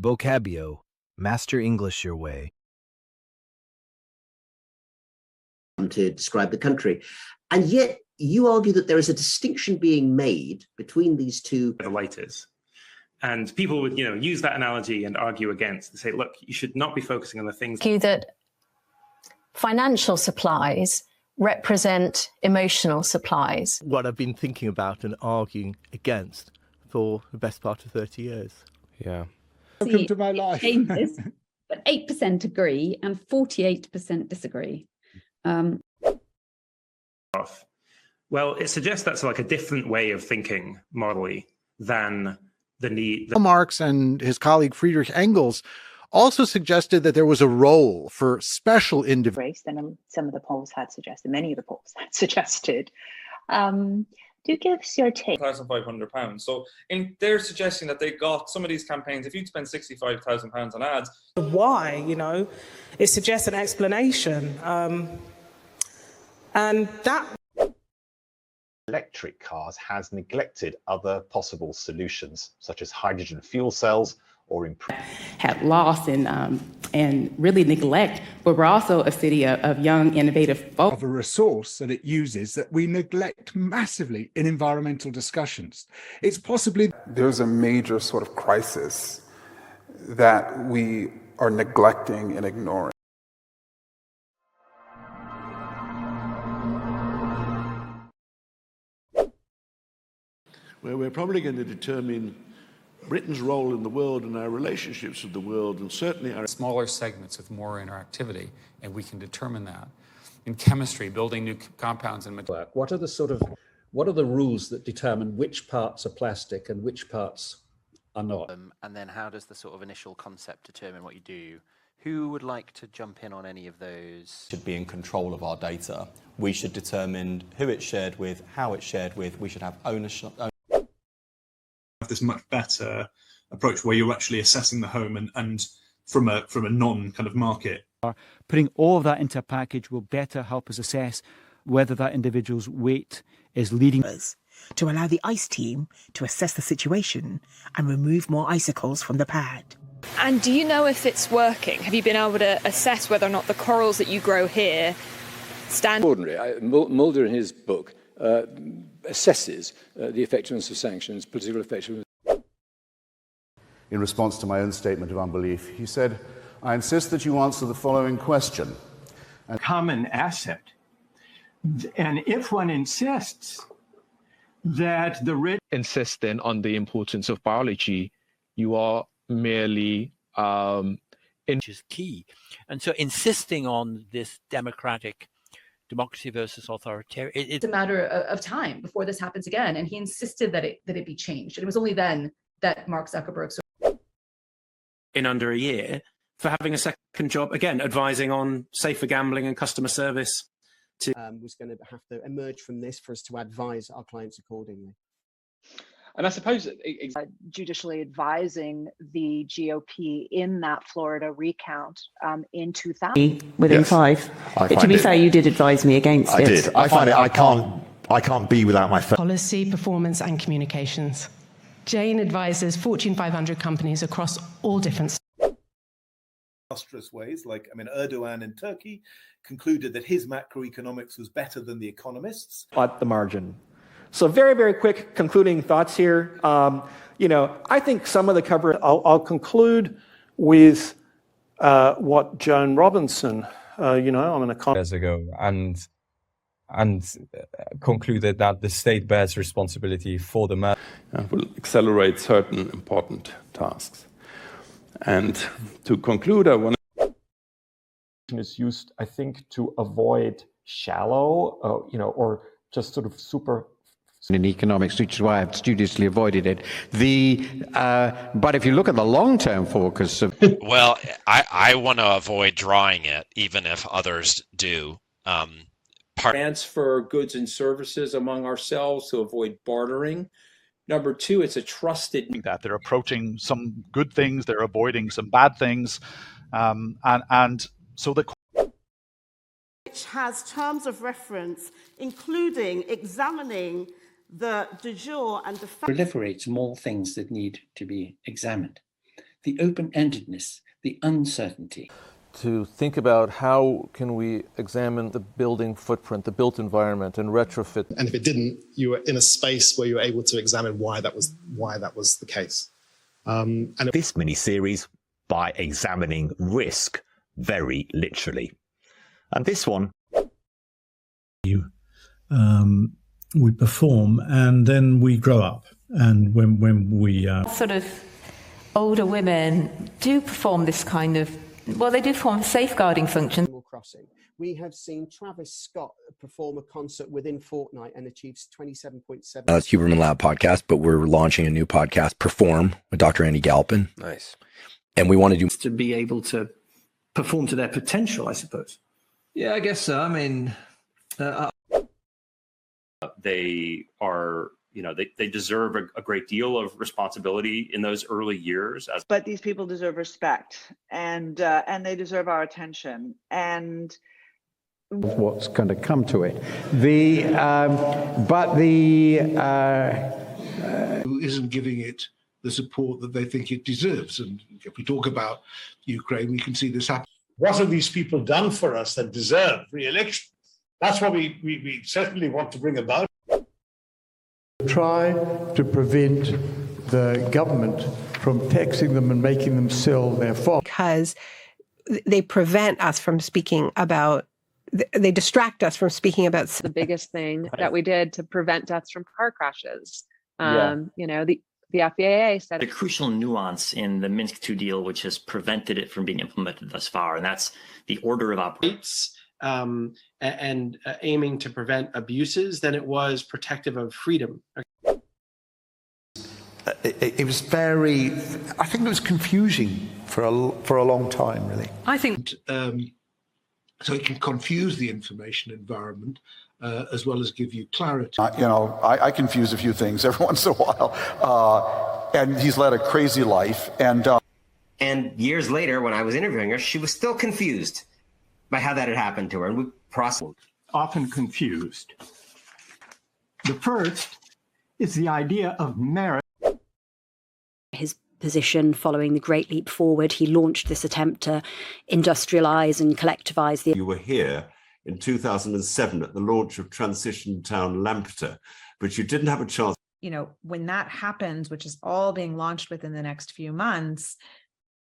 Vocabio. Master English your way. To describe the country. And yet you argue that there is a distinction being made between these two. The light is. And people would, use that analogy and argue against and say, look, you should not be focusing on the things. That financial supplies represent emotional supplies. What I've been thinking about and arguing against for the best part of 30 years. Yeah. Welcome to my life. Changes, but 8% agree and 48% disagree. Well, it suggests that's like a different way of thinking morally than the need. Marx and his colleague Friedrich Engels also suggested that there was a role for special individuals. And some of the polls had suggested, many of the polls had suggested. Do give us your take. £1,500. So they're suggesting that they got some of these campaigns, if you'd spend £65,000 on ads. Why, it suggests an explanation. And that electric cars has neglected other possible solutions, such as hydrogen fuel cells or had lost and really neglect, but we're also a city of young, innovative folks. Of a resource that it uses that we neglect massively in environmental discussions. It's possibly there's a major sort of crisis that we are neglecting and ignoring. Where we're probably going to determine Britain's role in the world and our relationships with the world, and certainly our smaller segments with more interactivity, and we can determine that. In chemistry, building new compounds and materials. What are the rules that determine which parts are plastic and which parts are not? And then how does the sort of initial concept determine what you do? Who would like to jump in on any of those? Should be in control of our data. We should determine who it's shared with, how it's shared with. We should have ownership. This much better approach where you're actually assessing the home and from a non kind of market. Putting all of that into a package will better help us assess whether that individual's weight is leading us to allow the ICE team to assess the situation and remove more icicles from the pad. And do you know if it's working? Have you been able to assess whether or not the corals that you grow here stand? Ordinary. Mulder in his book assesses the effectiveness of sanctions, political effectiveness. In response to my own statement of unbelief, he said, I insist that you answer the following question. A common asset. And if one insists that the rich insist then on the importance of biology, you are merely which is key. And so insisting on this democracy versus authoritarian. It's a matter of time before this happens again. And he insisted that it be changed. And it was only then that Mark Zuckerberg in under a year for having a second job, again, advising on safer gambling and customer service. Was going to have to emerge from this for us to advise our clients accordingly. And I suppose judicially advising the GOP in that Florida recount in 2000. Within five. To be fair, you did advise me against it. I did. I find it. I can't be without my phone. Policy, performance, and communications. Jane advises Fortune 500 companies across all different disastrous ways, like Erdogan in Turkey concluded that his macroeconomics was better than the economists. At the margin. So very, very quick concluding thoughts here. I think some of the cover. I'll conclude with what Joan Robinson, I'm an economist. Years ago, and concluded that the state bears responsibility for the matter. And will accelerate certain important tasks. And to conclude, I want to is used, I think, to avoid shallow, or just sort of super. In economics, which is why I've studiously avoided it. But if you look at the long-term focus of well, I want to avoid drawing it, even if others do. Transfer goods and services among ourselves to avoid bartering. Number two, it's a trusted that they're approaching some good things, they're avoiding some bad things, and so the which has terms of reference, including examining the de jure and de facto. Proliferates more things that need to be examined. the open-endedness, the uncertainty. To think about how can we examine the building footprint, the built environment, and retrofit. And if it didn't, you were in a space where you were able to examine why that was the case. And this mini-series by examining risk very literally. And this one. We perform and then we grow up. And when we... Sort of older women do perform this kind of, well, they do perform safeguarding function. Crossing. We have seen Travis Scott perform a concert within fortnight and achieves 27.7. It's Huberman Lab podcast, but we're launching a new podcast, Perform, with Dr. Andy Galpin. Nice. And we want to do... To be able to perform to their potential, I suppose. Yeah, I guess so. I mean... they are, you know, they deserve a great deal of responsibility in those early years. But these people deserve respect, and they deserve our attention. And what's going to come to it. Who isn't giving it the support that they think it deserves. And if we talk about Ukraine, we can see this happen. What have these people done for us that deserve re-election? That's what we certainly want to bring about. Try to prevent the government from taxing them and making them sell their farm. Because they prevent us from speaking about, they distract us from speaking about the biggest thing that we did to prevent deaths from car crashes. You know, the FAA said the crucial nuance in the Minsk II deal, which has prevented it from being implemented thus far, and that's the order of operations. And aiming to prevent abuses than it was protective of freedom. It was very, I think it was confusing for a long time, really. I think so it can confuse the information environment as well as give you clarity. I confuse a few things every once in a while, and he's led a crazy life. And years later, when I was interviewing her, she was still confused by how that had happened to her, and we processed. Often confused. The first is the idea of merit. His position following the Great Leap Forward, he launched this attempt to industrialise and collectivise the... You were here in 2007 at the launch of Transition Town Lampeter, but you didn't have a chance. You know, when that happens, which is all being launched within the next few months,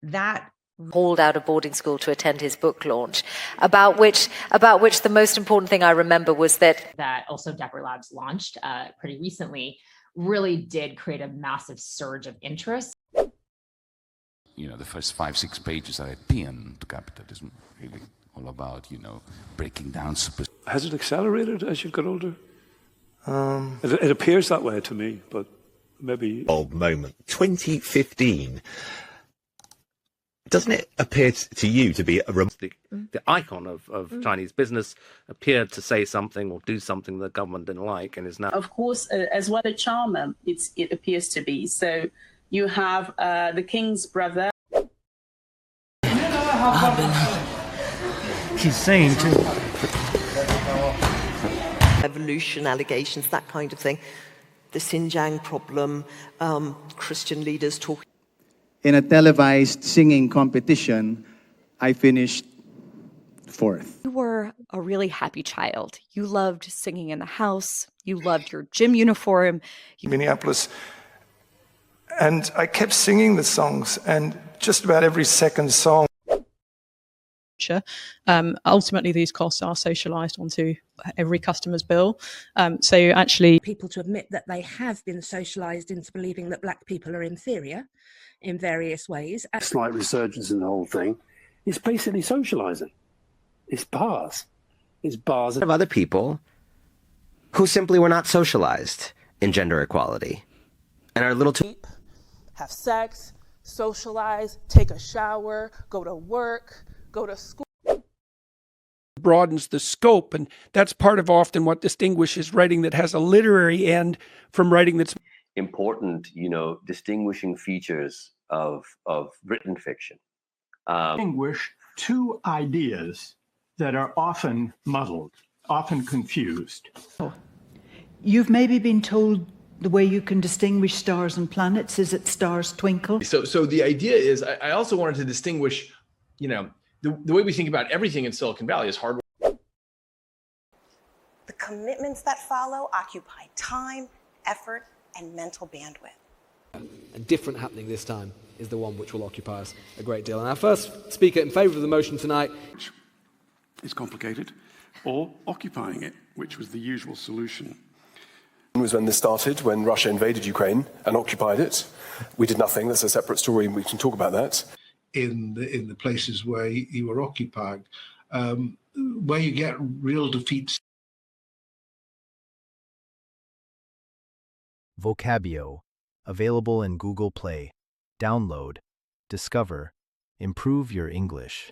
that hauled out of boarding school to attend his book launch, about which the most important thing I remember was that also Deborah Labs launched pretty recently really did create a massive surge of interest. You know, the first 5-6 pages are a paean to capitalism, really all about, you know, breaking down super. Has it accelerated as you've got older? It appears that way to me, but maybe. Old moment, 2015. Doesn't it appear to you to be the icon of Chinese business appeared to say something or do something the government didn't like, and is now, of course, as well a charmer. It appears to be. So you have the king's brother. He's saying too. Evolution allegations, that kind of thing. The Xinjiang problem, Christian leaders talking. In a televised singing competition, I finished 4th. You were a really happy child. You loved singing in the house. You loved your gym uniform. Minneapolis. And I kept singing the songs, and just about every second song. Ultimately, these costs are socialised onto every customer's bill. So actually... People to admit that they have been socialised into believing that black people are inferior in various ways. Slight resurgence in the whole thing. It's basically socialising. It's bars. It's bars. Of other people who simply were not socialised in gender equality and are a little too... Have sex, socialise, take a shower, go to work, go to school. Broadens the scope, and that's part of often what distinguishes writing that has a literary end from writing that's important, you know, distinguishing features of written fiction. Distinguish two ideas that are often muddled, often confused. You've maybe been told The way you can distinguish stars and planets is that stars twinkle. So the idea is, I also wanted to distinguish, you know, the way we think about everything in Silicon Valley is hardware. The commitments that follow occupy time, effort, and mental bandwidth. And different happening this time is the one which will occupy us a great deal. And our first speaker in favour of the motion tonight is complicated, or occupying it, which was the usual solution. Was when this started, when Russia invaded Ukraine and occupied it. We did nothing. That's a separate story. We can talk about that. In the places where you were occupied, where you get real defeats. Vocabio, available in Google Play. Download, discover, improve your English.